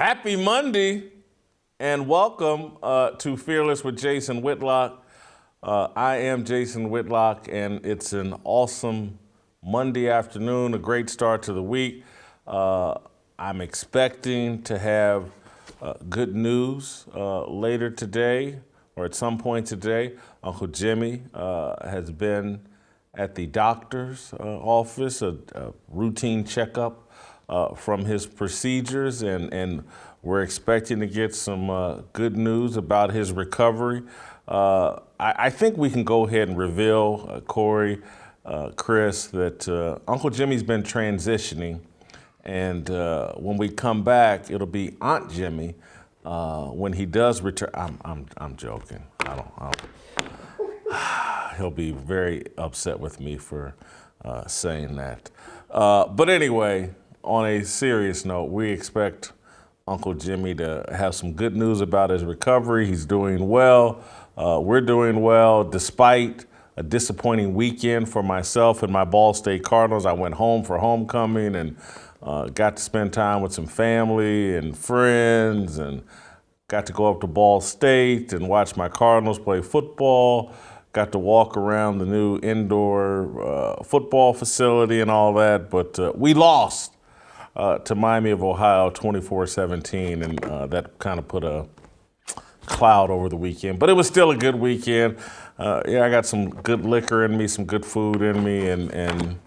Happy Monday and welcome to Fearless with Jason Whitlock. I am Jason Whitlock and it's an awesome Monday afternoon, a great start to the week. I'm expecting to have good news later today or at some point today. Uncle Jimmy has been at the doctor's office, a routine checkup from his procedures, and we're expecting to get some good news about his recovery. I think we can go ahead and reveal, Corey, Chris, that Uncle Jimmy's been transitioning, and when we come back, it'll be Aunt Jimmy when he does return. I'm joking. He'll be very upset with me for saying that. But anyway, on a serious note, we expect Uncle Jimmy to have some good news about his recovery. He's doing well. We're doing well. Despite a disappointing weekend for myself and my Ball State Cardinals, I went home for homecoming and got to spend time with some family and friends and got to go up to Ball State and watch my Cardinals play football. Got to walk around the new indoor football facility and all that, but we lost to Miami of Ohio 24-17, and that kind of put a cloud over the weekend. But it was still a good weekend. I got some good liquor in me, some good food in me, and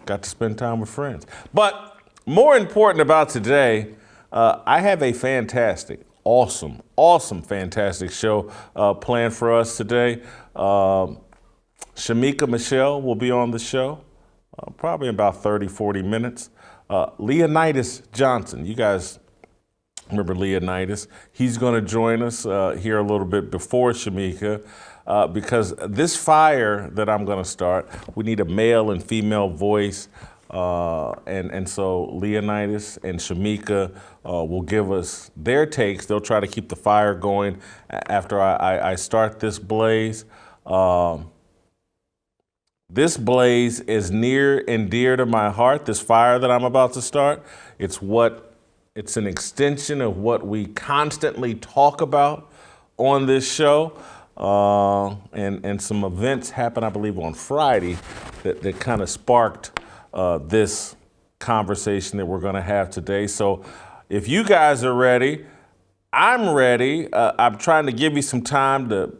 got to spend time with friends. But more important about today, I have a fantastic, fantastic show planned for us today. Shemeka Michelle will be on the show, probably in about 30, 40 minutes. Leonydus Johnson, you guys remember Leonitis? He's going to join us here a little bit before Shemica because this fire that I'm going to start, we need a male and female voice. And so Leonitis and Shemica will give us their takes. They'll try to keep the fire going after I start this blaze. This blaze is near and dear to my heart, this fire that I'm about to start. It's an extension of what we constantly talk about on this show. And some events happened, I believe, on Friday that kind of sparked this conversation that we're going to have today. So if you guys are ready, I'm ready. I'm trying to give you some time to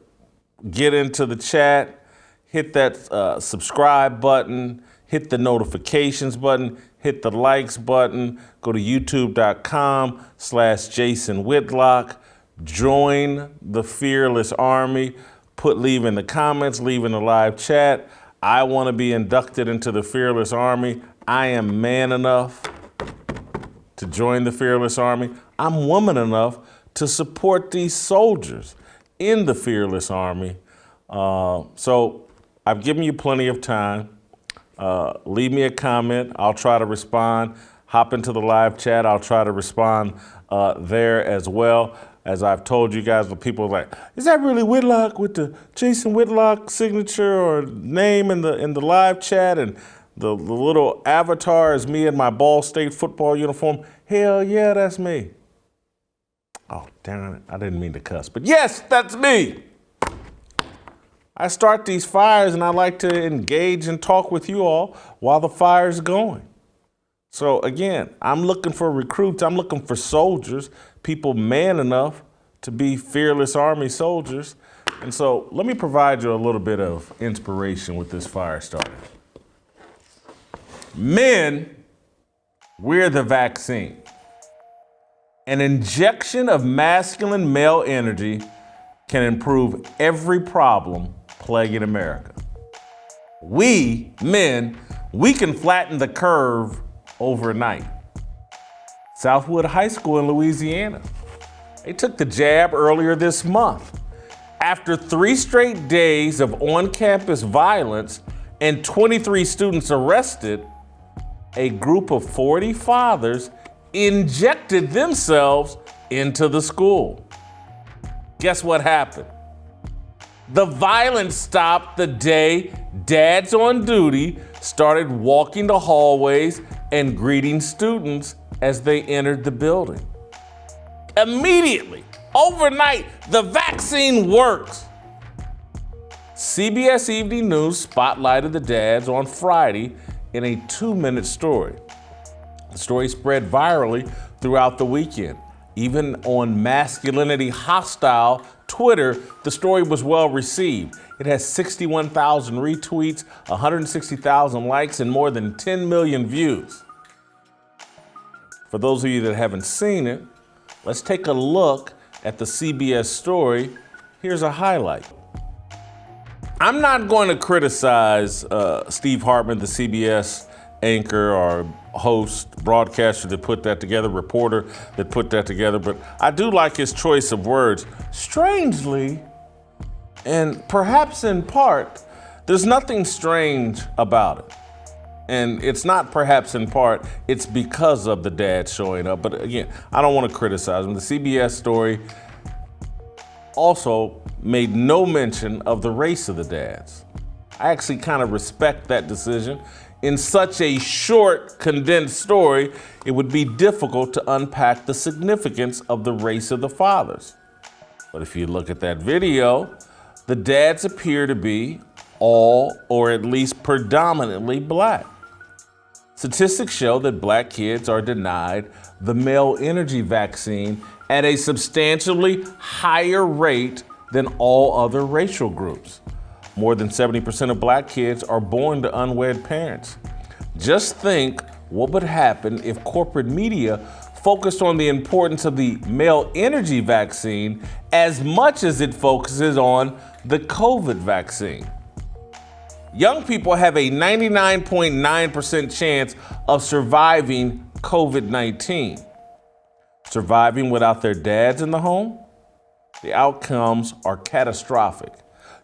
get into the chat, hit that subscribe button, hit the notifications button, hit the likes button, go to youtube.com/Jason Whitlock, join the Fearless Army, leave in the comments, leave in the live chat. I want to be inducted into the Fearless Army. I am man enough to join the Fearless Army. I'm woman enough to support these soldiers in the Fearless Army. So I've given you plenty of time. Leave me a comment. I'll try to respond. Hop into the live chat. I'll try to respond there as well. As I've told you guys, the people are like, is that really Whitlock with the Jason Whitlock signature or name in the live chat? And the little avatar is me in my Ball State football uniform. Hell yeah, that's me. Oh, damn it. I didn't mean to cuss, but yes, that's me. I start these fires and I like to engage and talk with you all while the fire's going. So again, I'm looking for recruits. I'm looking for soldiers, people man enough to be Fearless Army soldiers. And so let me provide you a little bit of inspiration with this fire starter. Men, we're the vaccine. An injection of masculine male energy can improve every problem plaguing America. We, men, we can flatten the curve overnight. Southwood High School in Louisiana, they took the jab earlier this month. After 3 straight days of on-campus violence and 23 students arrested, a group of 40 fathers injected themselves into the school. Guess what happened? The violence stopped the day dads on duty started walking the hallways and greeting students as they entered the building. Immediately, overnight, the vaccine works. CBS Evening News spotlighted the dads on Friday in a 2-minute story. The story spread virally throughout the weekend. Even on Masculinity hostile Twitter, the story was well received. It has 61,000 retweets, 160,000 likes, and more than 10 million views. For those of you that haven't seen it, let's take a look at the CBS story. Here's a highlight. I'm not going to criticize Steve Hartman, the CBS anchor or host, broadcaster that put that together, reporter that put that together, but I do like his choice of words. Strangely, and perhaps in part, there's nothing strange about it. And it's not perhaps in part, it's because of the dad showing up. But again, I don't want to criticize him. The CBS story also made no mention of the race of the dads. I actually kind of respect that decision. In such a short, condensed story, it would be difficult to unpack the significance of the race of the fathers. But if you look at that video, the dads appear to be all, or at least predominantly, black. Statistics show that black kids are denied the male energy vaccine at a substantially higher rate than all other racial groups. More than 70% of black kids are born to unwed parents. Just think what would happen if corporate media focused on the importance of the male energy vaccine as much as it focuses on the COVID vaccine. Young people have a 99.9% chance of surviving COVID-19. Surviving without their dads in the home? The outcomes are catastrophic.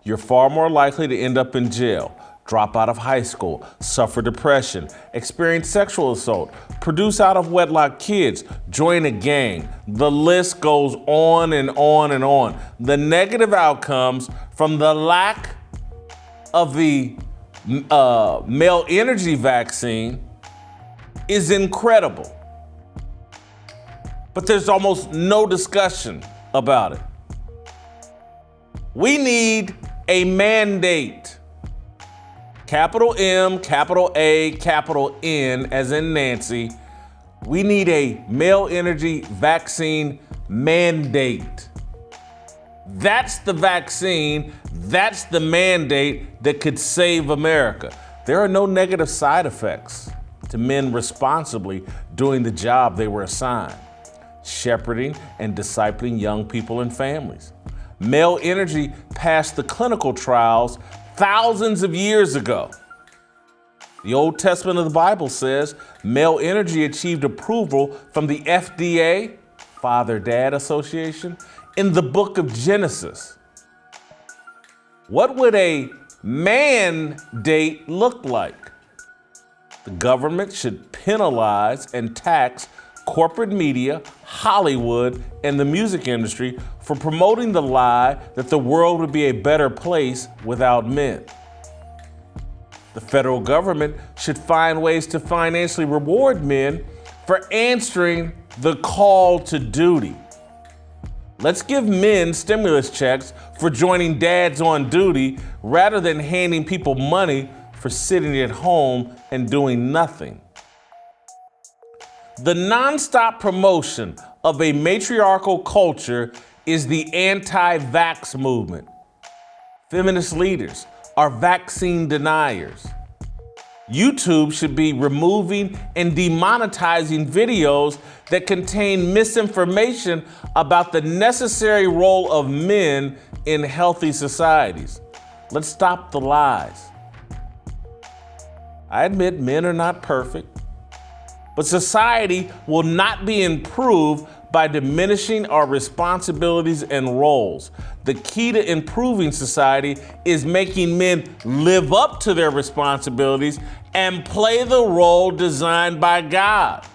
You're far more likely to end up in jail, drop out of high school, suffer depression, experience sexual assault, produce out of wedlock kids, join a gang. The list goes on and on and on. The negative outcomes from the lack of the male energy vaccine is incredible. But there's almost no discussion about it. We need a mandate. Capital M, capital A, capital N, as in Nancy. We need a male energy vaccine mandate. That's the vaccine, that's the mandate that could save America. There are no negative side effects to men responsibly doing the job they were assigned, shepherding and discipling young people and families. Male energy passed the clinical trials thousands of years ago. The Old Testament of the Bible says male energy achieved approval from the FDA, Father-Dad Association, in the book of Genesis. What would a mandate look like? The government should penalize and tax corporate media, Hollywood, and the music industry for promoting the lie that the world would be a better place without men. The federal government should find ways to financially reward men for answering the call to duty. Let's give men stimulus checks for joining dads on duty rather than handing people money for sitting at home and doing nothing. The nonstop promotion of a matriarchal culture is the anti-vax movement. Feminist leaders are vaccine deniers. YouTube should be removing and demonetizing videos that contain misinformation about the necessary role of men in healthy societies. Let's stop the lies. I admit men are not perfect, but society will not be improved by diminishing our responsibilities and roles. The key to improving society is making men live up to their responsibilities and play the role designed by God.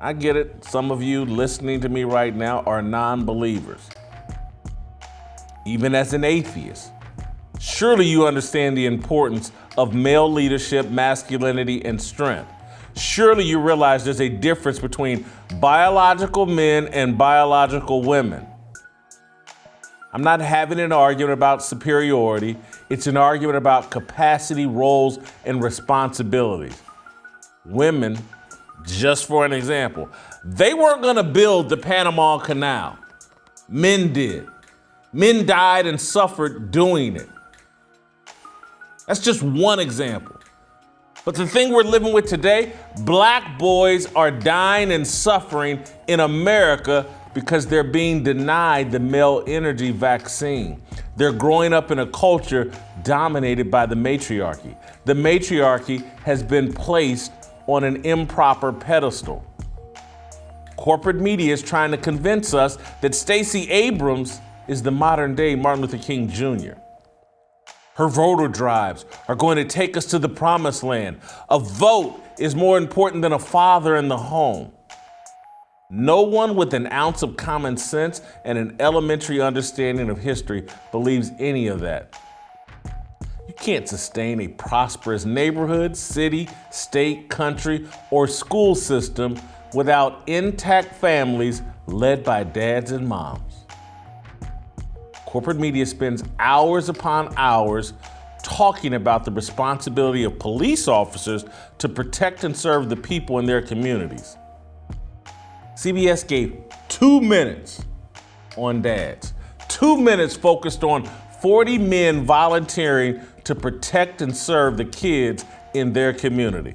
I get it. Some of you listening to me right now are non-believers. Even as an atheist, surely you understand the importance of male leadership, masculinity, and strength. surely you realize there's a difference between biological men and biological women. I'm not having an argument about superiority. It's an argument about capacity, roles, and responsibilities. Women, just for an example, they weren't gonna build the Panama Canal. Men did. Men died and suffered doing it. That's just one example. But the thing we're living with today, black boys are dying and suffering in America because they're being denied the male energy vaccine. They're growing up in a culture dominated by the matriarchy. The matriarchy has been placed on an improper pedestal. Corporate media is trying to convince us that Stacey Abrams is the modern day Martin Luther King Jr. Her voter drives are going to take us to the promised land. A vote is more important than a father in the home. No one with an ounce of common sense and an elementary understanding of history believes any of that. You can't sustain a prosperous neighborhood, city, state, country, or school system without intact families led by dads and moms. Corporate media spends hours upon hours talking about the responsibility of police officers to protect and serve the people in their communities. CBS gave 2 minutes on dads, 2 minutes focused on 40 men volunteering to protect and serve the kids in their community.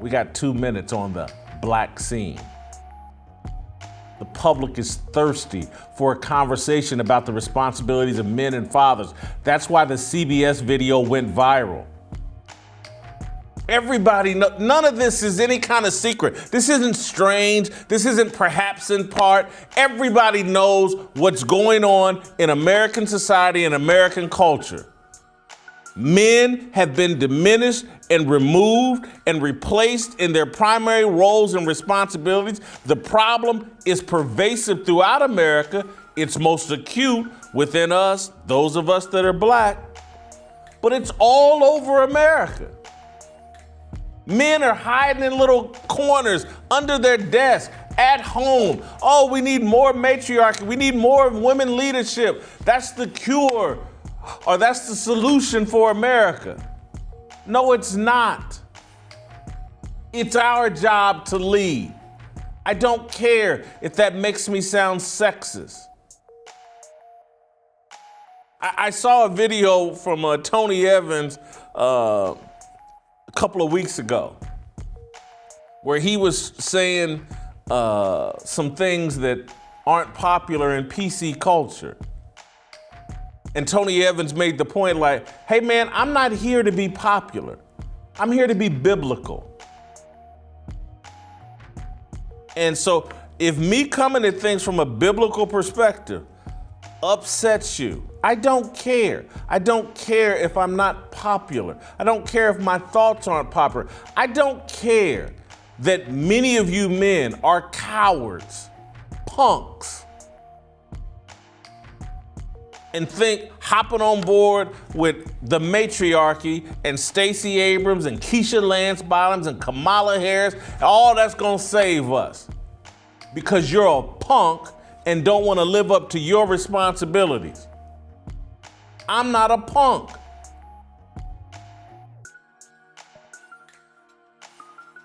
We got 2 minutes on the black scene. The public is thirsty for a conversation about the responsibilities of men and fathers. That's why the CBS video went viral. Everybody knows, none of this is any kind of secret. This isn't strange. This isn't perhaps in part. Everybody knows what's going on in American society and American culture. Men have been diminished and removed and replaced in their primary roles and responsibilities. The problem is pervasive throughout America. It's most acute within us, those of us that are black, but it's all over America. Men are hiding in little corners under their desk, at home. Oh, we need more matriarchy. We need more women leadership. That's the cure, or that's the solution for America. No, it's not. It's our job to lead. I don't care if that makes me sound sexist. I saw a video from Tony Evans a couple of weeks ago where he was saying some things that aren't popular in PC culture. And Tony Evans made the point like, hey man, I'm not here to be popular. I'm here to be biblical. And so if me coming at things from a biblical perspective upsets you, I don't care. I don't care if I'm not popular. I don't care if my thoughts aren't popular. I don't care that many of you men are cowards, punks, and think hopping on board with the matriarchy and Stacey Abrams and Keisha Lance Bottoms and Kamala Harris, all that's gonna save us because you're a punk and don't wanna live up to your responsibilities. I'm not a punk.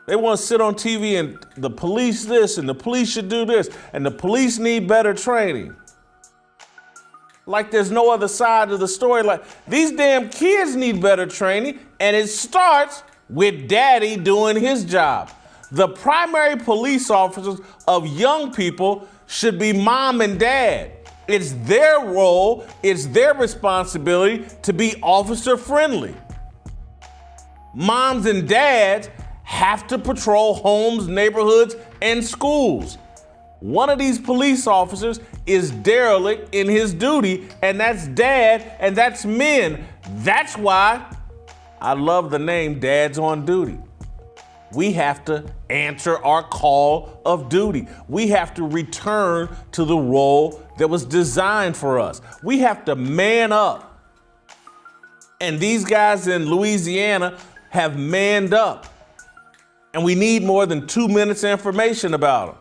They want to sit on TV and the police this and the police should do this and the police need better training. Like there's no other side of the story. Like these damn kids need better training, and it starts with daddy doing his job. The primary police officers of young people should be mom and dad. It's their role, it's their responsibility to be officer friendly. Moms and dads have to patrol homes, neighborhoods, and schools. One of these police officers is derelict in his duty, and that's dad, and that's men. That's why I love the name Dads on Duty. We have to answer our call of duty. We have to return to the role that was designed for us. We have to man up. And these guys in Louisiana have manned up. And we need more than 2 minutes of information about them.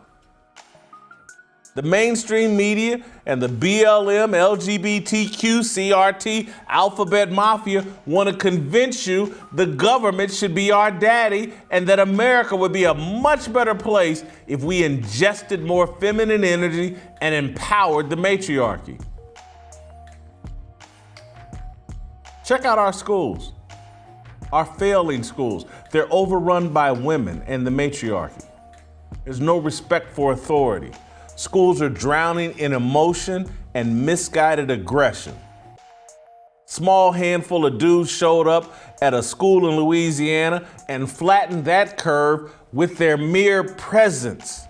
The mainstream media and the BLM, LGBTQ, CRT, alphabet mafia want to convince you the government should be our daddy and that America would be a much better place if we ingested more feminine energy and empowered the matriarchy. Check out our schools, our failing schools. They're overrun by women and the matriarchy. There's no respect for authority. Schools are drowning in emotion and misguided aggression. Small handful of dudes showed up at a school in Louisiana and flattened that curve with their mere presence.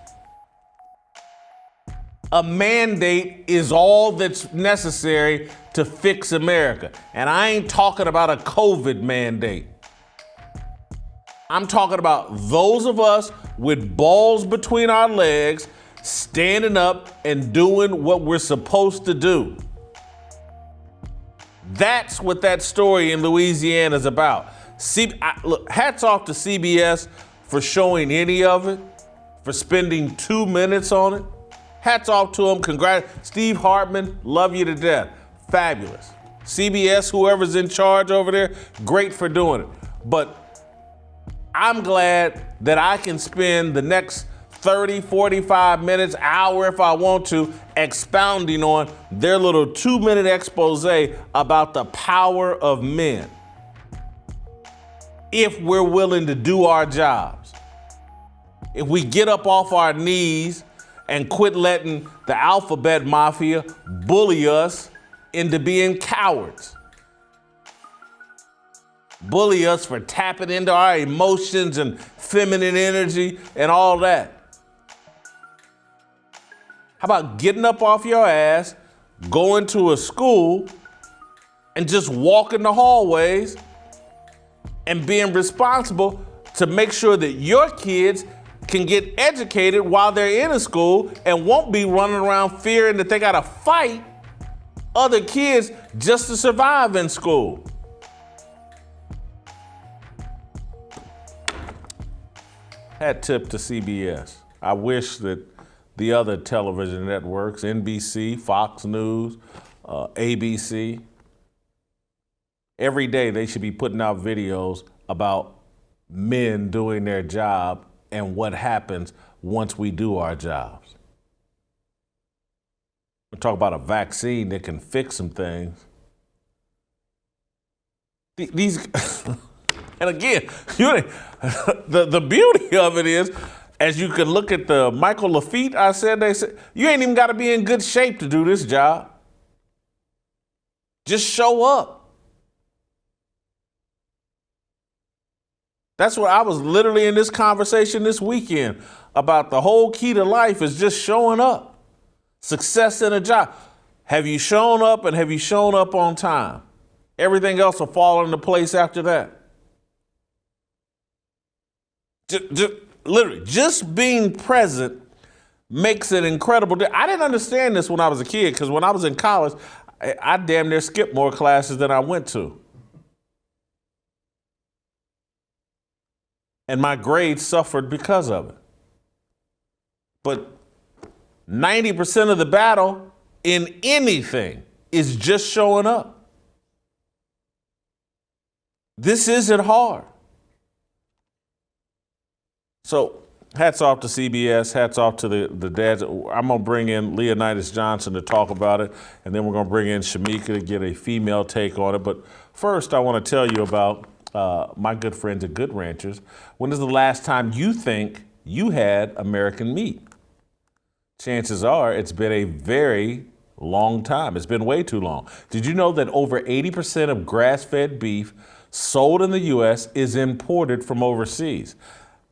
A mandate is all that's necessary to fix America. And I ain't talking about a COVID mandate. I'm talking about those of us with balls between our legs standing up and doing what we're supposed to do. That's what that story in Louisiana is about. Look, hats off to CBS for showing any of it, for spending 2 minutes on it. Hats off to them. Congrats. Steve Hartman, love you to death. Fabulous. CBS, whoever's in charge over there, great for doing it. But I'm glad that I can spend the next 30, 45 minutes, hour if I want to, expounding on their little 2-minute expose about the power of men. If we're willing to do our jobs. If we get up off our knees and quit letting the alphabet mafia bully us into being cowards. Bully us for tapping into our emotions and feminine energy and all that. How about getting up off your ass, going to a school, and just walking the hallways and being responsible to make sure that your kids can get educated while they're in a school and won't be running around fearing that they gotta fight other kids just to survive in school. Hat tip to CBS. I wish that the other television networks, NBC, Fox News, ABC, every day they should be putting out videos about men doing their job and what happens once we do our jobs. We talk about a vaccine that can fix some things. These, and again, the beauty of it is, as you can look at the Michael Lafitte, they said, you ain't even got to be in good shape to do this job. Just show up. That's what I was literally in this conversation this weekend about. The whole key to life is just showing up. Success in a job. Have you shown up and have you shown up on time? Everything else will fall into place after that. Literally, just being present makes it incredible. I didn't understand this when I was a kid, because when I was in college, I damn near skipped more classes than I went to. And my grades suffered because of it. But 90% of the battle in anything is just showing up. This isn't hard. So hats off to CBS, hats off to the dads. I'm going to bring in Leonydus Johnson to talk about it, and then we're going to bring in Shemica to get a female take on it. But first, I want to tell you about my good friends at Good Ranchers. When is the last time you think you had American meat? Chances are it's been a very long time. It's been way too long. Did you know that over 80% of grass-fed beef sold in the U.S. is imported from overseas?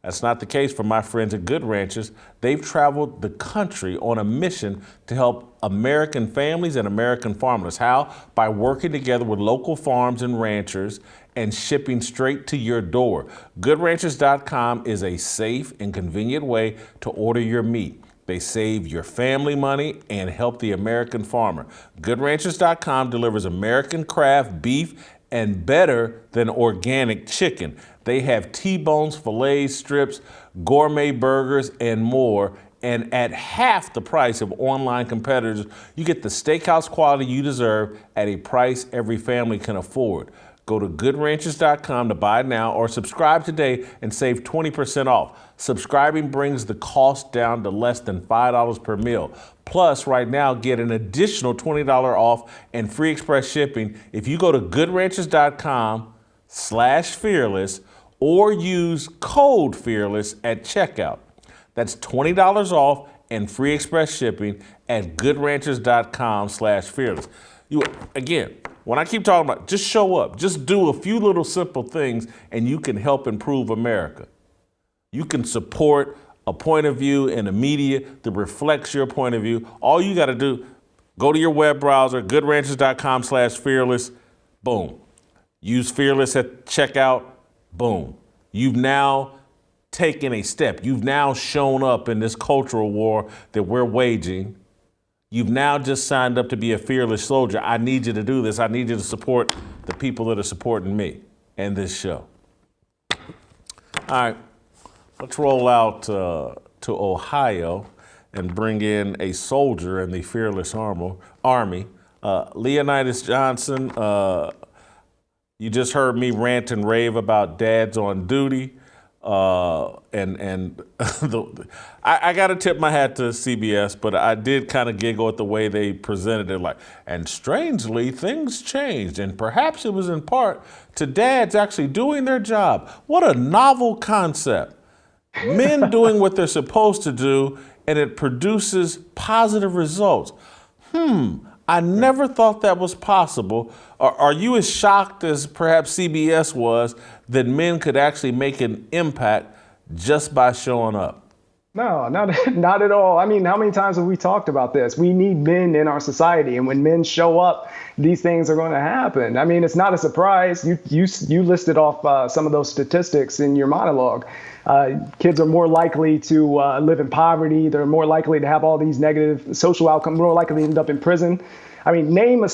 That's not the case for my friends at Good Ranchers. They've traveled the country on a mission to help American families and American farmers. How? By working together with local farms and ranchers and shipping straight to your door. GoodRanchers.com is a safe and convenient way to order your meat. They save your family money and help the American farmer. GoodRanchers.com delivers American craft beef and better than organic chicken. They have T-bones, fillets, strips, gourmet burgers, and more. And at half the price of online competitors, you get the steakhouse quality you deserve at a price every family can afford. Go to goodranchers.com to buy now or subscribe today and save 20% off. Subscribing brings the cost down to less than $5 per meal. Plus, right now, get an additional $20 off and free express shipping if you go to goodranchers.com/fearless or use code fearless at checkout. That's $20 off and free express shipping at goodranchers.com/fearless. Again, when I keep talking about just show up, just do a few little simple things and you can help improve America. You can support a point of view in the media that reflects your point of view. All you got to do, go to your web browser, goodranchers.com/fearless, boom. Use fearless at checkout, boom. You've now taken a step. You've now shown up in this cultural war that we're waging. You've now just signed up to be a fearless soldier. I need you to do this. I need you to support the people that are supporting me and this show. All right, let's roll out to Ohio and bring in a soldier in the Fearless Army. Leonydus Johnson, you just heard me rant and rave about dads on duty. I got to tip my hat to CBS, but I did kind of giggle at the way they presented it, like, and strangely, things changed, and perhaps it was in part to dads actually doing their job. What a novel concept. Men doing what they're supposed to do, and it produces positive results. I never thought that was possible. Are you as shocked as perhaps CBS was that men could actually make an impact just by showing up? No, not at all. I mean, how many times have we talked about this? We need men in our society, and when men show up, these things are going to happen. I mean, it's not a surprise. You listed off some of those statistics in your monologue. Kids are more likely to live in poverty. They're more likely to have all these negative social outcomes, more likely to end up in prison. I mean, name a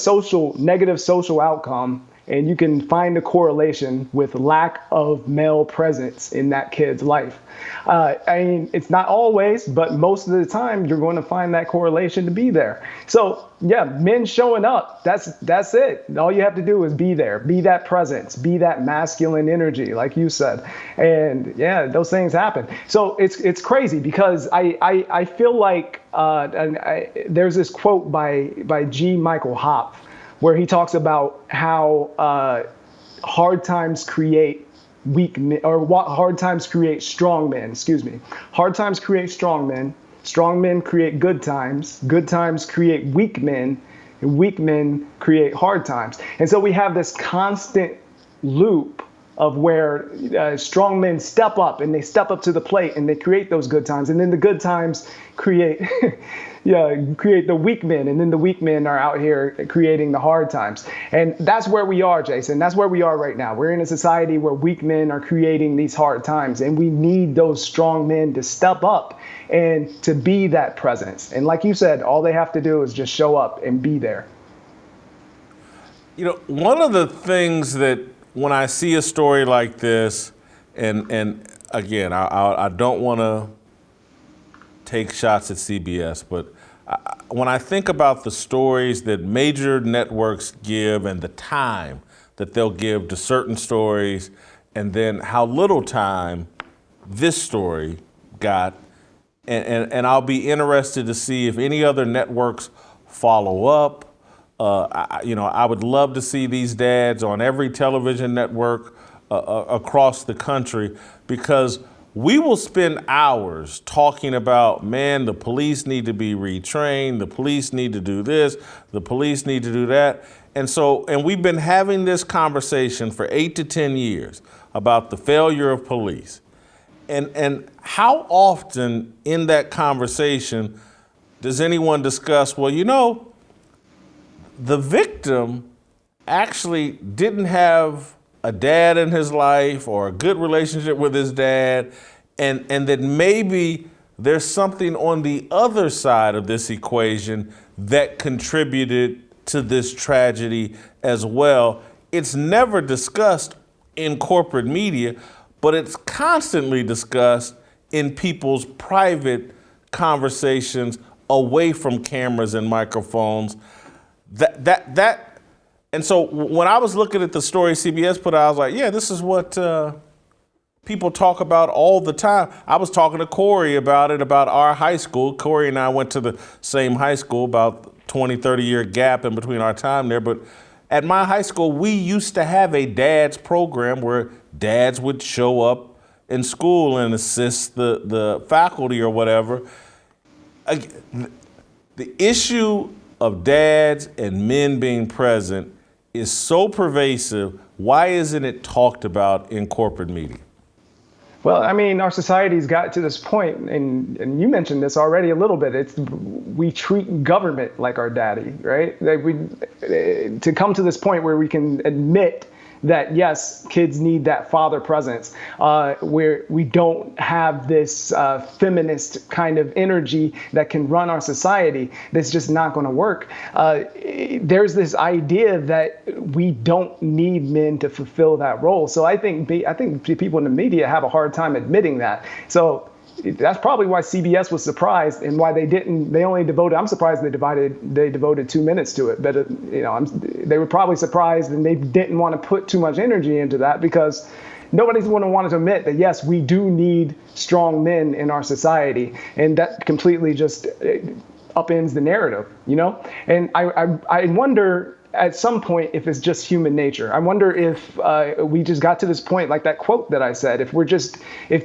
negative social outcome, and you can find a correlation with lack of male presence in that kid's life. I mean, it's not always, but most of the time, you're going to find that correlation to be there. So, yeah, men showing up, that's it. All you have to do is be there, be that presence, be that masculine energy, like you said. And yeah, those things happen. So it's crazy because I feel like there's this quote by G. Michael Hopf, where he talks about how hard times create weak men, or hard times create strong men, Hard times create strong men create good times create weak men, and weak men create hard times. And so we have this constant loop of where strong men step up, and they step up to the plate, and they create those good times, and then the good times create create the weak men, and then the weak men are out here creating the hard times. And that's where we are, Jason. That's where we are right now. We're in a society where weak men are creating these hard times, and we need those strong men to step up and to be that presence. And like you said, all they have to do is just show up and be there. You know, one of the things that when I see a story like this, and again, I don't want to take shots at CBS, but when I think about the stories that major networks give and the time that they'll give to certain stories, and then how little time this story got, and I'll be interested to see if any other networks follow up. I would love to see these dads on every television network across the country, because we will spend hours talking about, man, the police need to be retrained, the police need to do this, the police need to do that. And we've been having this conversation for 8 to 10 years about the failure of police. And how often in that conversation does anyone discuss, well, you know, the victim actually didn't have a dad in his life or a good relationship with his dad, and that maybe there's something on the other side of this equation that contributed to this tragedy as well, it's never discussed in corporate media, but it's constantly discussed in people's private conversations away from cameras and microphones. And so when I was looking at the story CBS put out, I was like, yeah, this is what people talk about all the time. I was talking to Corey about it, about our high school. Corey and I went to the same high school, about 20, 30-year gap in between our time there. But at my high school, we used to have a dads program where dads would show up in school and assist the faculty or whatever. The issue of dads and men being present is so pervasive. Why isn't it talked about in corporate media? Well, I mean, our society's got to this point, and you mentioned this already a little bit. We treat government like our daddy, right? To come to this point where we can admit that, yes, kids need that father presence, where we don't have this feminist kind of energy that can run our society. That's just not going to work. There's this idea that we don't need men to fulfill that role. So I think people in the media have a hard time admitting that. So that's probably why CBS was surprised and why I'm surprised they devoted 2 minutes to it. But they were probably surprised, and they didn't want to put too much energy into that, because nobody's going to want to admit that, yes, we do need strong men in our society. And that completely just upends the narrative, And I wonder at some point if it's just human nature. I wonder if we just got to this point, like that quote that I said, if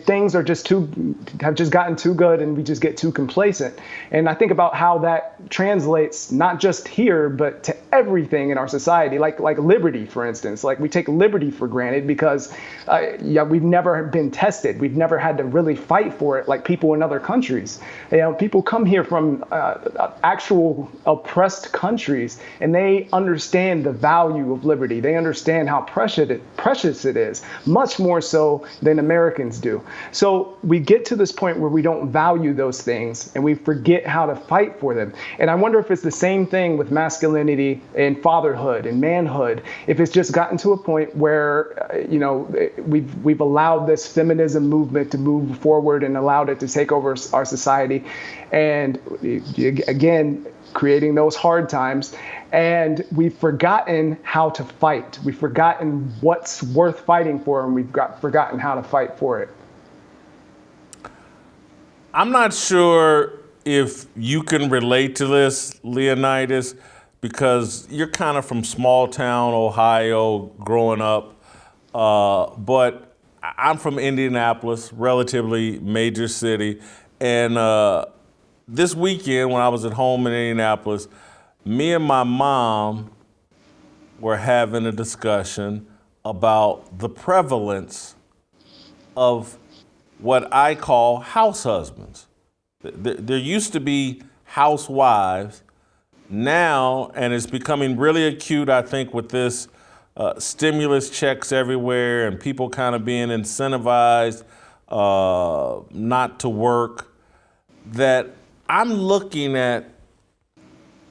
things have just gotten too good and we just get too complacent. And I think about how that translates not just here, but to everything in our society, like liberty, for instance. Like, we take liberty for granted because we've never been tested. We've never had to really fight for it like people in other countries. People come here from actual oppressed countries, and they understand the value of liberty. They understand how precious it is, much more so than Americans do. So we get to this point where we don't value those things, and we forget how to fight for them. And I wonder if it's the same thing with masculinity and fatherhood and manhood, if it's just gotten to a point where we've allowed this feminism movement to move forward and allowed it to take over our society, and again, creating those hard times. And we've forgotten how to fight. We've forgotten what's worth fighting for, and we've forgotten how to fight for it. I'm not sure if you can relate to this, Leonitis, because you're kind of from small town Ohio growing up. But I'm from Indianapolis, relatively major city. And this weekend, when I was at home in Indianapolis, me and my mom were having a discussion about the prevalence of what I call house husbands. There used to be housewives now, and it's becoming really acute, I think, with this stimulus checks everywhere and people kind of being incentivized not to work, that I'm looking at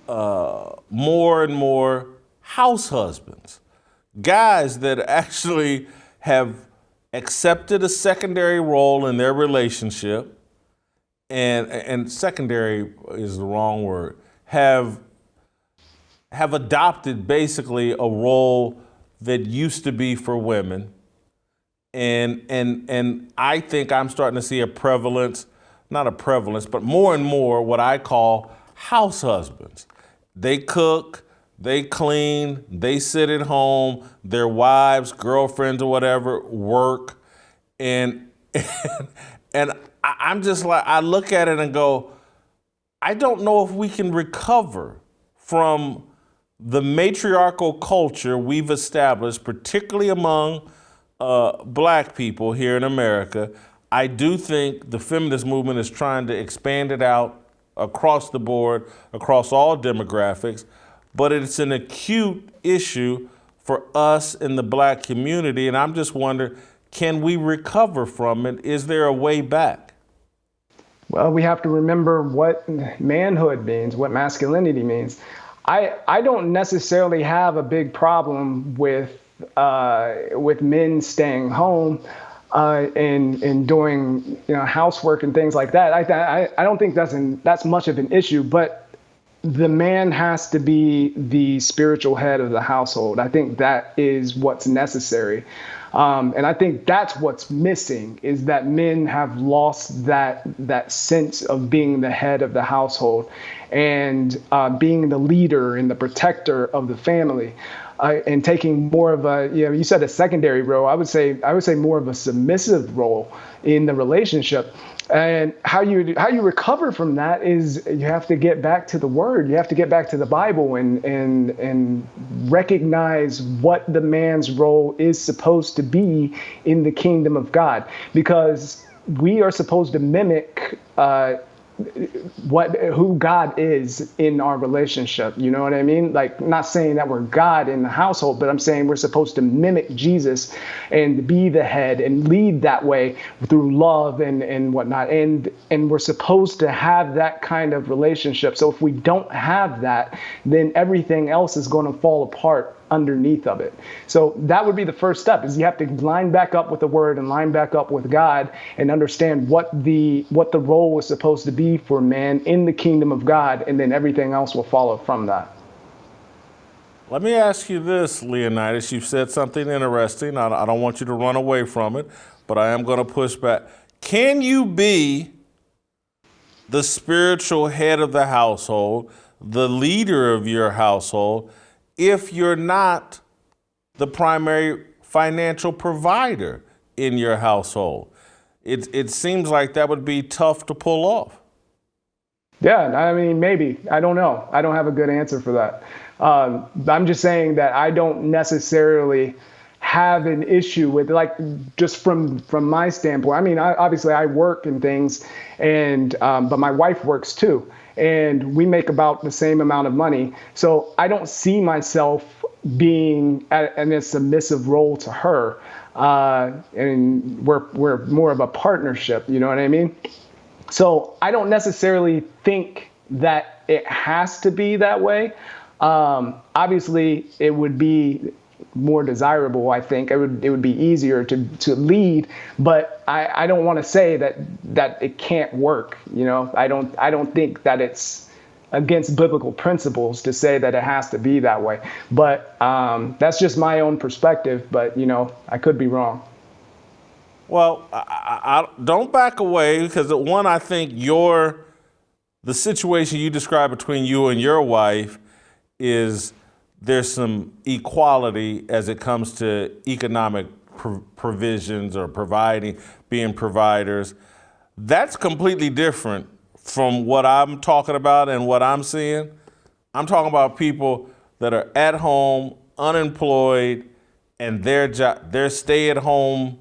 more and more house husbands, guys that actually have accepted a secondary role in their relationship, and secondary is the wrong word, have adopted basically a role that used to be for women. And I think I'm starting to see a prevalence, not a prevalence, but more and more what I call house husbands. They cook, they clean, they sit at home, their wives, girlfriends or whatever work. And I'm just like, I look at it and go, I don't know if we can recover from the matriarchal culture we've established, particularly among Black people here in America. I do think the feminist movement is trying to expand it out across the board, across all demographics, but it's an acute issue for us in the Black community, and I'm just wondering, can we recover from it? Is there a way back? Well, we have to remember what manhood means, what masculinity means. I don't necessarily have a big problem with men staying home and doing housework and things like that. I don't think that's much of an issue, but the man has to be the spiritual head of the household. I think that is what's necessary. And I think that's what's missing, is that men have lost that sense of being the head of the household and being the leader and the protector of the family. And taking more of a, you said a secondary role. I would say more of a submissive role in the relationship. And how you recover from that is you have to get back to the Word. You have to get back to the Bible and recognize what the man's role is supposed to be in the kingdom of God, because we are supposed to mimic who God is in our relationship. You know what I mean? Like, not saying that we're God in the household, but I'm saying we're supposed to mimic Jesus and be the head and lead that way through love and whatnot. And we're supposed to have that kind of relationship. So if we don't have that, then everything else is going to fall apart underneath of it. So that would be the first step, is you have to line back up with the Word and line back up with God and understand what the role was supposed to be for man in the kingdom of God, and then everything else will follow from that. Let me ask you this, Leonitis. You've said something interesting. I don't want you to run away from it, but I am going to push back. Can you be the spiritual head of the household, the leader of your household, if you're not the primary financial provider in your household? It seems like that would be tough to pull off. Yeah, I mean, maybe. I don't know. I don't have a good answer for that. I'm just saying that I don't necessarily have an issue with, like, just from my standpoint. I mean, obviously I work and things, and but my wife works too, and we make about the same amount of money. So I don't see myself being in a submissive role to her, and we're more of a partnership. You know what I mean? So I don't necessarily think that it has to be that way. Obviously, it would be more desirable. I think it would be easier to lead, but I don't want to say that it can't work. You know, I don't think that it's against biblical principles to say that it has to be that way. But that's just my own perspective. But I could be wrong. Well, I don't back away, because one, I think the situation you describe between you and your wife is there's some equality as it comes to economic provisions or being providers. That's completely different from what I'm talking about and what I'm seeing. I'm talking about people that are at home, unemployed, and they're stay-at-home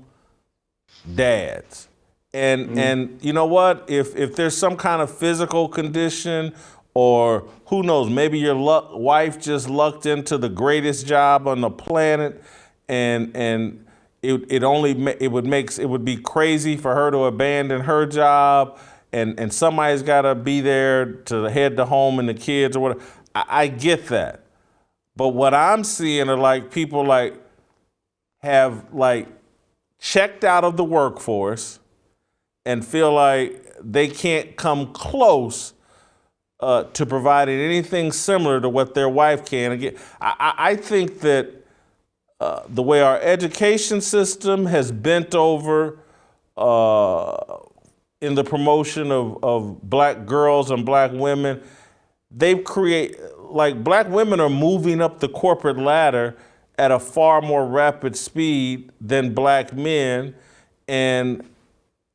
dads. And you know what? If there's some kind of physical condition, or who knows, maybe your wife just lucked into the greatest job on the planet, and it would be crazy for her to abandon her job, and somebody's got to be there to head the home and the kids or whatever. I get that, but what I'm seeing are like people have checked out of the workforce and feel like they can't come close to providing anything similar to what their wife can. Again, I think that the way our education system has bent over in the promotion of black girls and black women, black women are moving up the corporate ladder at a far more rapid speed than black men. And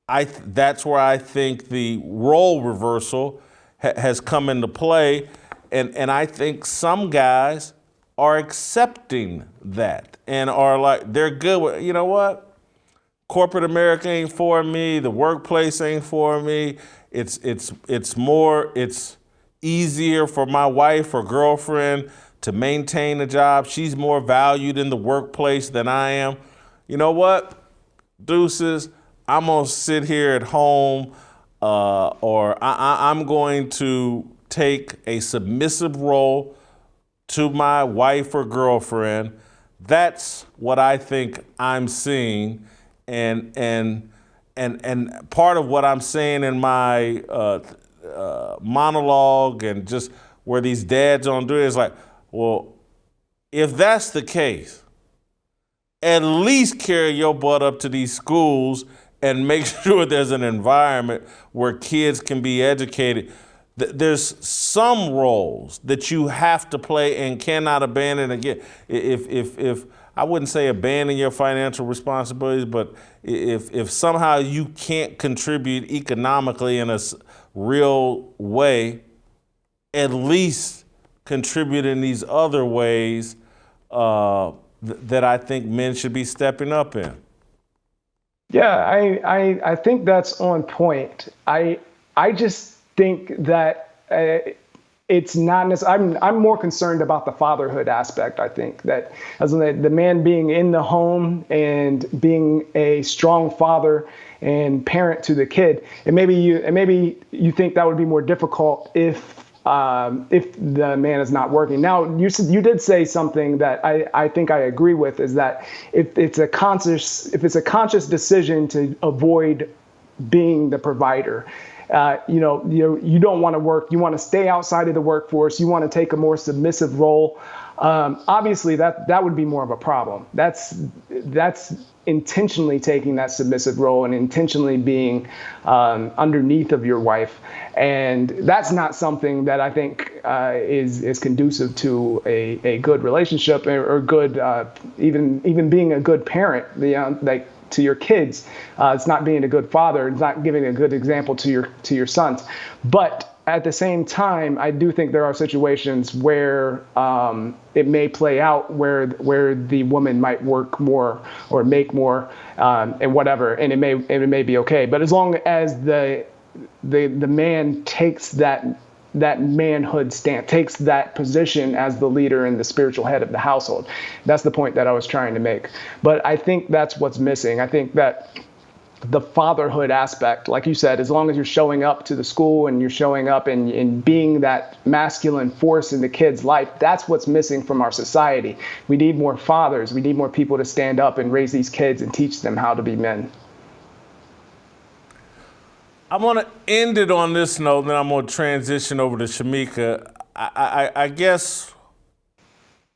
that's where I think the role reversal has come into play. And I think some guys are accepting that and are like, they're good with, you know what? Corporate America ain't for me. The workplace ain't for me. It's easier for my wife or girlfriend to maintain a job. She's more valued in the workplace than I am. You know what? Deuces, I'm gonna sit here at home, or I'm going to take a submissive role to my wife or girlfriend That's what I think I'm seeing, and part of what I'm saying in my monologue and just where these dads don't do it is like, well, if that's the case, at least carry your butt up to these schools and make sure there's an environment where kids can be educated. There's some roles that you have to play and cannot abandon. Again, if I wouldn't say abandon your financial responsibilities, but if somehow you can't contribute economically in a real way, at least contribute in these other ways that I think men should be stepping up in. Yeah, I think that's on point. I just think that it's not necessarily, I'm more concerned about the fatherhood aspect. I think that as the man being in the home and being a strong father and parent to the kid, and maybe you think that would be more difficult if the man is not working. Now, you did say something that I think I agree with, is that if it's a conscious decision to avoid being the provider, you don't want to work, you want to stay outside of the workforce, you want to take a more submissive role. Obviously, that would be more of a problem. That's intentionally taking that submissive role and intentionally being underneath of your wife, and that's not something that I think is conducive to a good relationship or good even being a good parent. Like to your kids, it's not being a good father. It's not giving a good example to your sons, but at the same time, I do think there are situations where it may play out where the woman might work more or make more and whatever, and it may be okay. But as long as the man takes that manhood stance, takes that position as the leader and the spiritual head of the household, that's the point that I was trying to make. But I think that's what's missing. I think that the fatherhood aspect, like you said, as long as you're showing up to the school and you're showing up and being that masculine force in the kid's life, that's what's missing from our society. We need more fathers. We need more people to stand up and raise these kids and teach them how to be men. I'm going to end it on this note, then I'm going to transition over to Shemica. I guess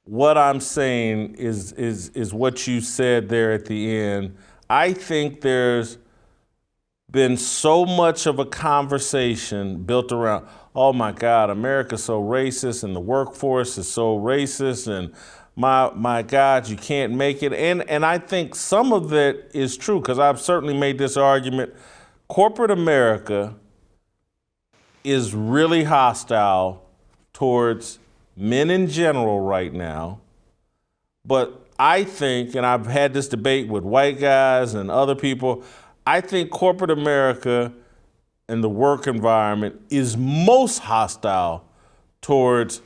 what I'm saying is what you said there at the end. I think there's been so much of a conversation built around, oh my God, America's so racist and the workforce is so racist and my God, you can't make it. And I think some of that is true, because I've certainly made this argument. Corporate America is really hostile towards men in general right now, but I think, and I've had this debate with white guys and other people, I think corporate America and the work environment is most hostile towards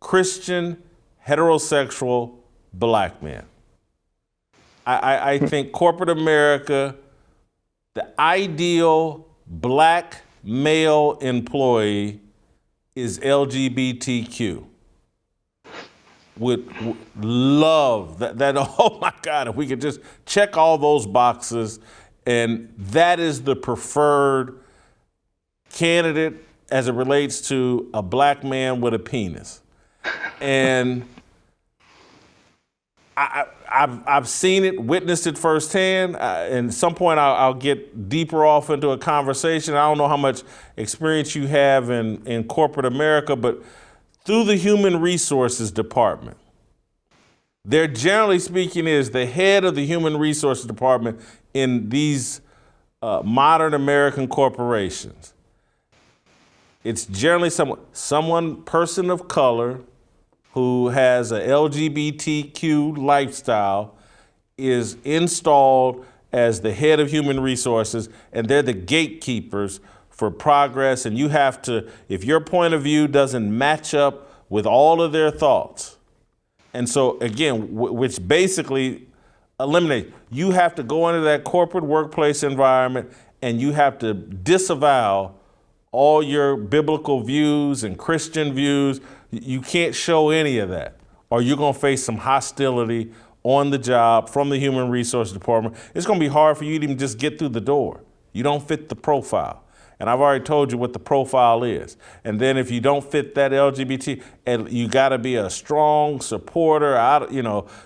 Christian, heterosexual black men. I think corporate America, the ideal black male employee is LGBTQ. Would love that. Oh my God, if we could just check all those boxes, and that is the preferred candidate as it relates to a black man with a penis. And I've seen it, witnessed it firsthand. And at some point I'll get deeper off into a conversation. I don't know how much experience you have in corporate America, but through the human resources department, there generally speaking is the head of the human resources department in these modern American corporations. It's generally person of color who has a LGBTQ lifestyle is installed as the head of human resources, and they're the gatekeepers for progress. And you have to, if your point of view doesn't match up with all of their thoughts, and so again, which basically eliminate, you have to go into that corporate workplace environment and you have to disavow all your biblical views and Christian views. You can't show any of that, or you're going to face some hostility on the job from the human resource department, it's going to be hard for you to even just get through the door. You don't fit the profile. And I've already told you what the profile is. And then if you don't fit that LGBT, and you got to be a strong supporter,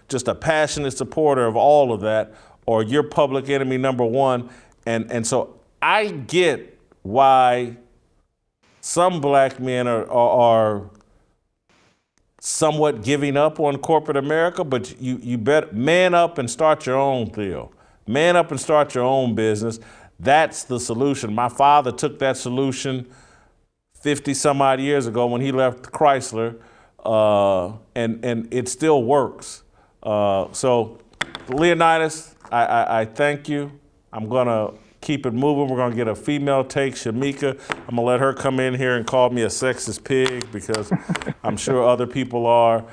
just a passionate supporter of all of that, or you're public enemy number one. And so I get why some black men are somewhat giving up on corporate America, but you better man up and start your own, Theo. Man up and start your own business. That's the solution. My father took that solution 50 some odd years ago when he left Chrysler, and it still works. So Leonitis, I thank you. I'm gonna keep it moving. We're gonna get a female take, Shemica. I'm gonna let her come in here and call me a sexist pig because I'm sure other people are.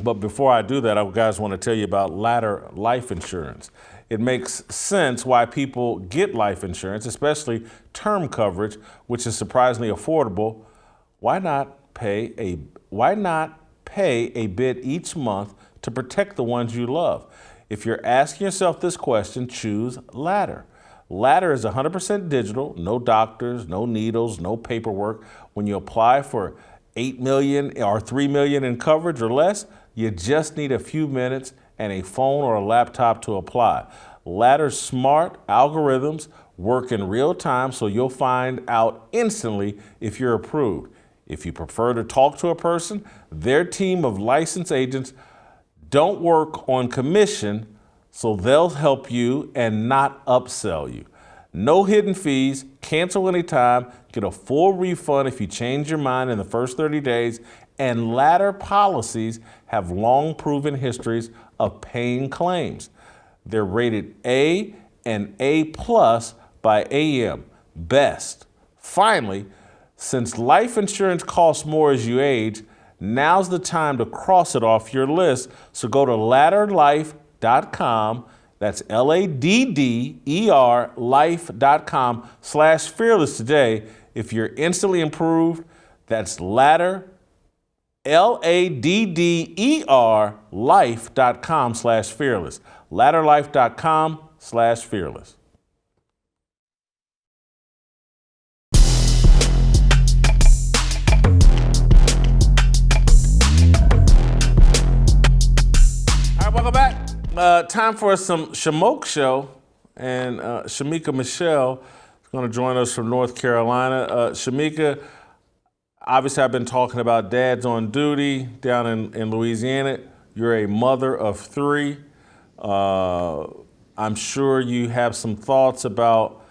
But before I do that, I guys want to tell you about ladder life insurance. It makes sense why people get life insurance, especially term coverage, which is surprisingly affordable. Why not pay a bit each month to protect the ones you love? If you're asking yourself this question, choose Ladder. Ladder is 100% digital, no doctors, no needles, no paperwork. When you apply for $8 million or $3 million in coverage or less, you just need a few minutes and a phone or a laptop to apply. Ladder's smart algorithms work in real time, so you'll find out instantly if you're approved. If you prefer to talk to a person, their team of licensed agents don't work on commission, so they'll help you and not upsell you. No hidden fees, cancel anytime, get a full refund if you change your mind in the first 30 days, and Ladder policies have long proven histories of paying claims. They're rated A and A plus by AM, best. Finally, since life insurance costs more as you age, now's the time to cross it off your list. So go to ladderlife.com. That's LADDER life.com/fearless today. If you're instantly improved, that's ladder, LADDER life.com/fearless. Ladderlife.com/fearless. All right, welcome back. Time for some Shemeka show, and Shemeka Michelle is going to join us from North Carolina. Shemica, obviously I've been talking about dads on duty down in Louisiana. You're a mother of three. I'm sure you have some thoughts about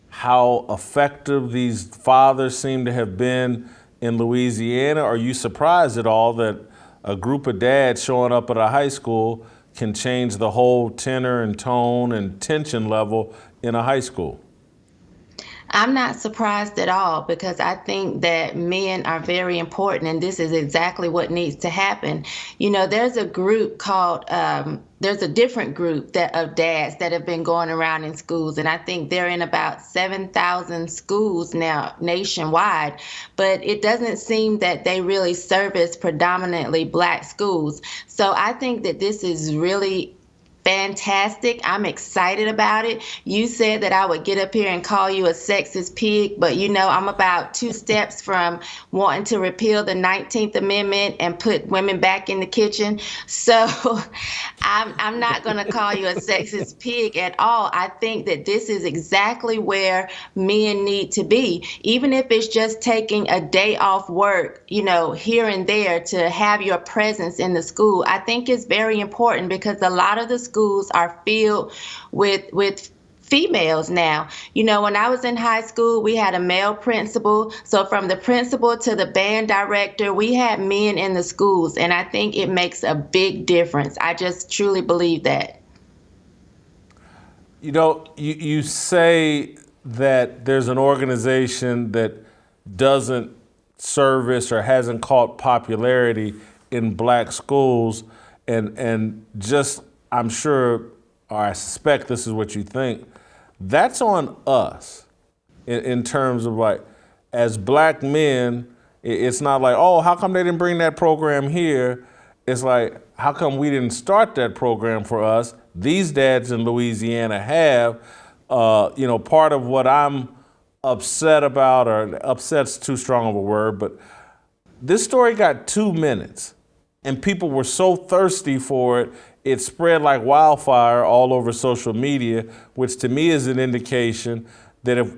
how effective these fathers seem to have been in Louisiana. Are you surprised at all that a group of dads showing up at a high school can change the whole tenor and tone and tension level in a high school? I'm not surprised at all, because I think that men are very important, and this is exactly what needs to happen. You know, there's a group called, there's a different group of dads that have been going around in schools, and I think they're in about 7,000 schools now nationwide, but it doesn't seem that they really service predominantly Black schools. So I think that this is really fantastic. I'm excited about it. You said that I would get up here and call you a sexist pig, but you know, I'm about 2 steps from wanting to repeal the 19th Amendment and put women back in the kitchen. So I'm not going to call you a sexist pig at all. I think that this is exactly where men need to be, even if it's just taking a day off work, you know, here and there to have your presence in the school. I think it's very important, because a lot of the schools are filled with females now. You know, when I was in high school, we had a male principal. So from the principal to the band director, we had men in the schools. And I think it makes a big difference. I just truly believe that. You know, you say that there's an organization that doesn't service or hasn't caught popularity in Black schools, and just, I'm sure, or I suspect this is what you think, that's on us in terms of, like, as Black men, it's not like, oh, how come they didn't bring that program here? It's like, how come we didn't start that program for us? These dads in Louisiana have. Part of what I'm upset about, or upset's too strong of a word, but this story got 2 minutes and people were so thirsty for it, it spread like wildfire all over social media, which to me is an indication that if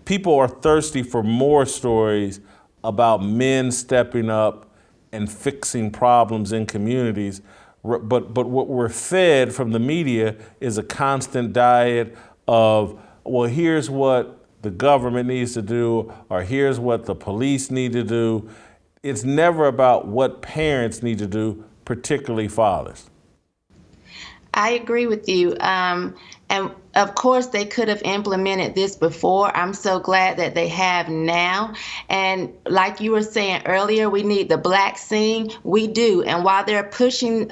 people are thirsty for more stories about men stepping up and fixing problems in communities. But what we're fed from the media is a constant diet of, well, here's what the government needs to do, or here's what the police need to do. It's never about what parents need to do, particularly fathers. I agree with you. And of course, they could have implemented this before. I'm so glad that they have now. And like you were saying earlier, we need the vaccine. We do. And while they're pushing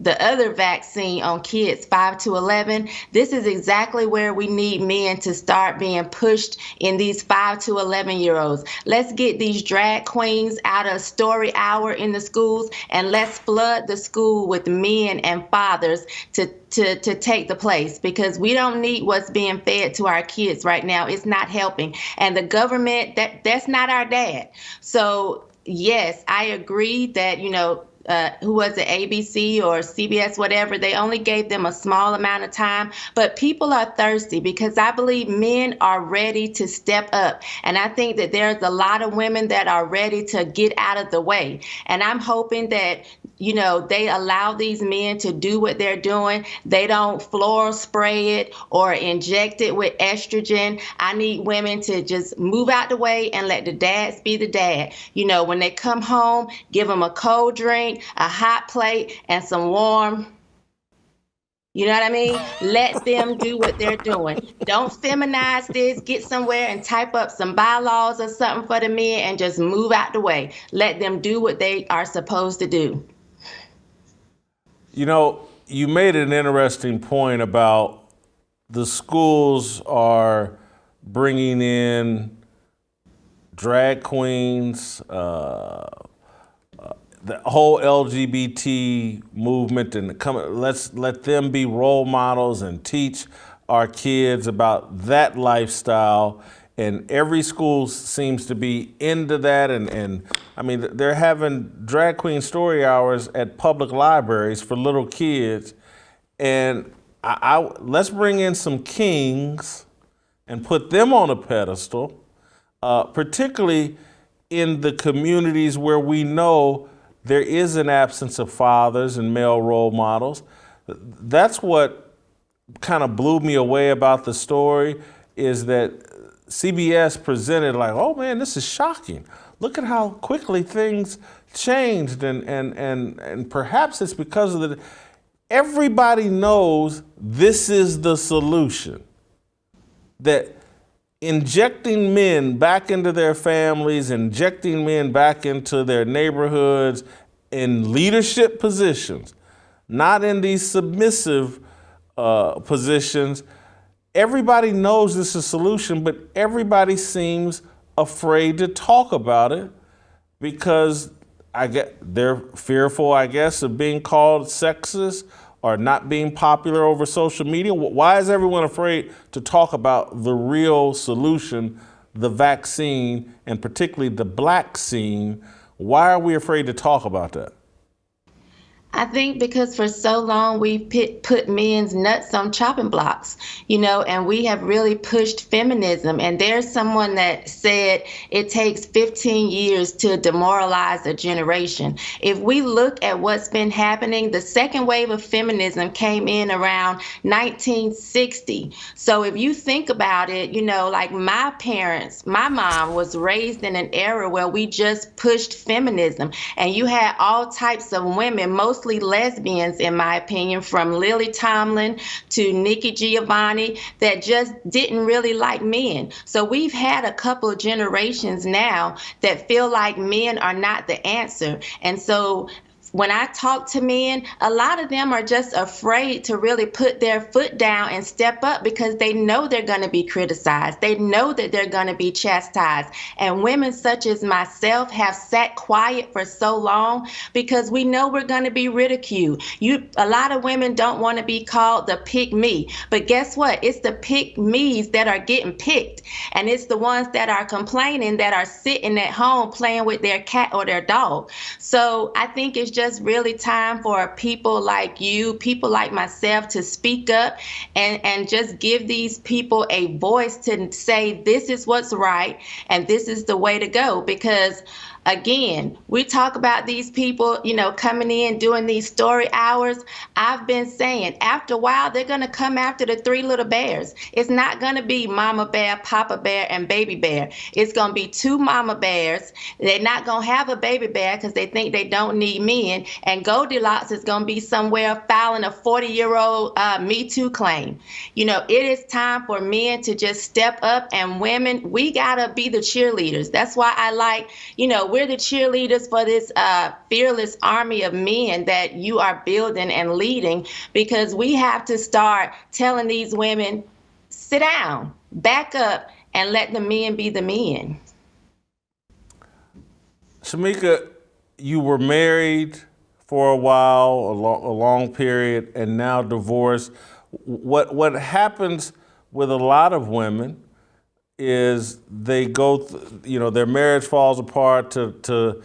the other vaccine on kids 5 to 11, this is exactly where we need men to start being pushed in these 5 to 11-year-olds. Let's get these drag queens out of story hour in the schools, and let's flood the school with men and fathers to take the place, because we don't need what's being fed to our kids right now. It's not helping. And the government, that's not our dad. So yes, I agree that, who was it, ABC or CBS, whatever, they only gave them a small amount of time. But people are thirsty, because I believe men are ready to step up. And I think that there's a lot of women that are ready to get out of the way. And I'm hoping that, they allow these men to do what they're doing. They don't floral spray it or inject it with estrogen. I need women to just move out the way and let the dads be the dad. When they come home, give them a cold drink, a hot plate, and some warm. You know what I mean? Let them do what they're doing. Don't feminize this. Get somewhere and type up some bylaws or something for the men and just move out the way. Let them do what they are supposed to do. You made an interesting point about the schools are bringing in drag queens, the whole LGBT movement, and let's let them be role models and teach our kids about that lifestyle. And every school seems to be into that. And I mean, they're having drag queen story hours at public libraries for little kids. And let's bring in some kings and put them on a pedestal, particularly in the communities where we know there is an absence of fathers and male role models. That's what kind of blew me away about the story, is that CBS presented like, oh man, this is shocking. Look at how quickly things changed, and perhaps it's because of everybody knows this is the solution. That injecting men back into their families, injecting men back into their neighborhoods in leadership positions, not in these submissive positions. Everybody knows this is a solution, but everybody seems afraid to talk about it because they're fearful, I guess, of being called sexist or not being popular over social media. Why is everyone afraid to talk about the real solution, the vaccine, and particularly the black scene? Why are we afraid to talk about that? I think because for so long we put men's nuts on chopping blocks, and we have really pushed feminism. And there's someone that said it takes 15 years to demoralize a generation. If we look at what's been happening, the second wave of feminism came in around 1960. So if you think about it, like my parents, my mom was raised in an era where we just pushed feminism, and you had all types of women, mostly lesbians, in my opinion, from Lily Tomlin to Nikki Giovanni, that just didn't really like men. So we've had a couple of generations now that feel like men are not the answer. And so when I talk to men, a lot of them are just afraid to really put their foot down and step up because they know they're going to be criticized. They know that they're going to be chastised. And women such as myself have sat quiet for so long because we know we're going to be ridiculed. A lot of women don't want to be called the pick me, but guess what? It's the pick me's that are getting picked. And it's the ones that are complaining that are sitting at home playing with their cat or their dog. So I think it's just really time for people like you, people like myself, to speak up and just give these people a voice to say this is what's right and this is the way to go. Because again, we talk about these people, coming in, doing these story hours. I've been saying after a while, they're going to come after the three little bears. It's not going to be Mama Bear, Papa Bear, and Baby Bear. It's going to be two Mama Bears. They're not going to have a baby bear because they think they don't need men. And Goldilocks is going to be somewhere filing a 40-year-old Me Too claim. It is time for men to just step up, and women, we got to be the cheerleaders. That's why I like, we're the cheerleaders for this fearless army of men that you are building and leading, because we have to start telling these women, sit down, back up, and let the men be the men. Shemica, you were married for a while, a long period, and now divorced. What happens with a lot of women is they go, their marriage falls apart to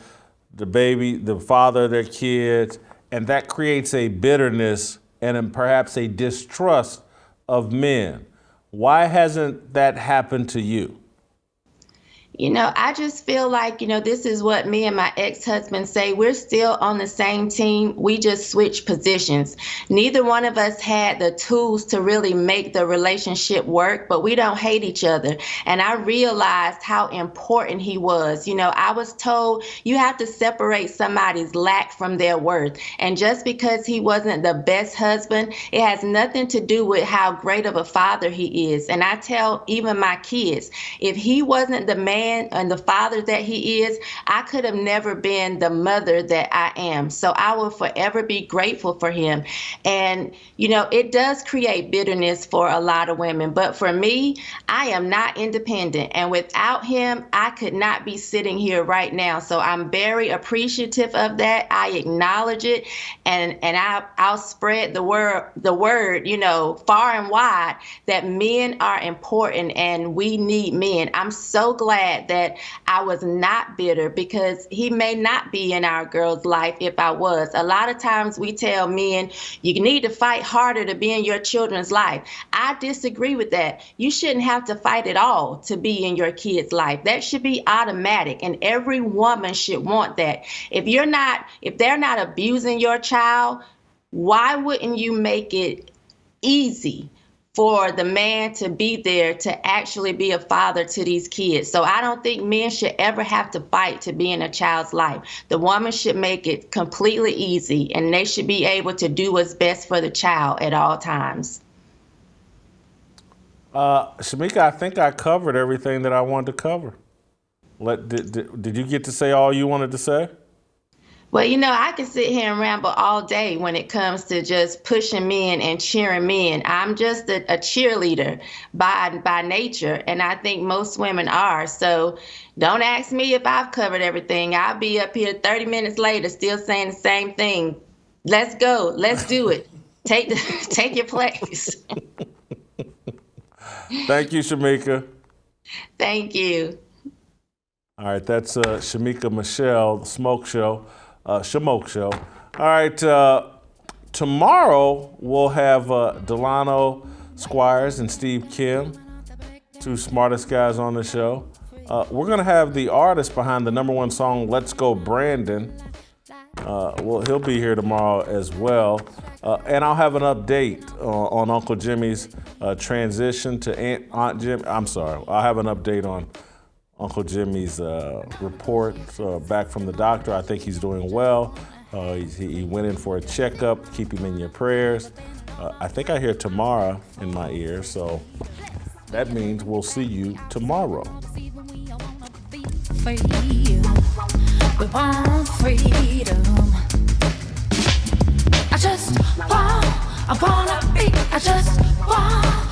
the father of their kids, and that creates a bitterness and perhaps a distrust of men. Why hasn't that happened to you? I just feel like, this is what me and my ex-husband say. We're still on the same team. We just switched positions. Neither one of us had the tools to really make the relationship work, but we don't hate each other. And I realized how important he was. I was told you have to separate somebody's lack from their worth. And just because he wasn't the best husband, it has nothing to do with how great of a father he is. And I tell even my kids, if he wasn't the man and the father that he is, I could have never been the mother that I am. So I will forever be grateful for him. And, it does create bitterness for a lot of women. But for me, I am not independent. And without him, I could not be sitting here right now. So I'm very appreciative of that. I acknowledge it. And I'll spread the word, far and wide, that men are important and we need men. I'm so glad that I was not bitter, because he may not be in our girl's life if I was. A lot of times we tell men, you need to fight harder to be in your children's life. I disagree with that. You shouldn't have to fight at all to be in your kid's life. That should be automatic, and every woman should want that. If they're not abusing your child, why wouldn't you make it easy for the man to be there to actually be a father to these kids? So I don't think men should ever have to fight to be in a child's life. The woman should make it completely easy, and they should be able to do what's best for the child at all times. Shemica, I think I covered everything that I wanted to cover. Did you get to say all you wanted to say? Well, I can sit here and ramble all day when it comes to just pushing men and cheering men. I'm just a cheerleader by nature, and I think most women are. So don't ask me if I've covered everything. I'll be up here 30 minutes later still saying the same thing. Let's go. Let's do it. Take your place. Thank you, Shemica. Thank you. All right, that's Shemeka Michelle, the Smoke Show. Shemoke Show. All right, tomorrow we'll have Delano Squires and Steve Kim, two smartest guys on the show. We're going to have the artist behind the #1 song, Let's Go Brandon. He'll be here tomorrow as well. And I'll have an update on Uncle Jimmy's transition to Aunt Jim. I'm sorry, I'll have an update on Uncle Jimmy's report back from the doctor. I think he's doing well. He went in for a checkup. Keep him in your prayers. I think I hear tomorrow in my ear, so that means we'll see you tomorrow. We want freedom. just want, I wanna be, I just want.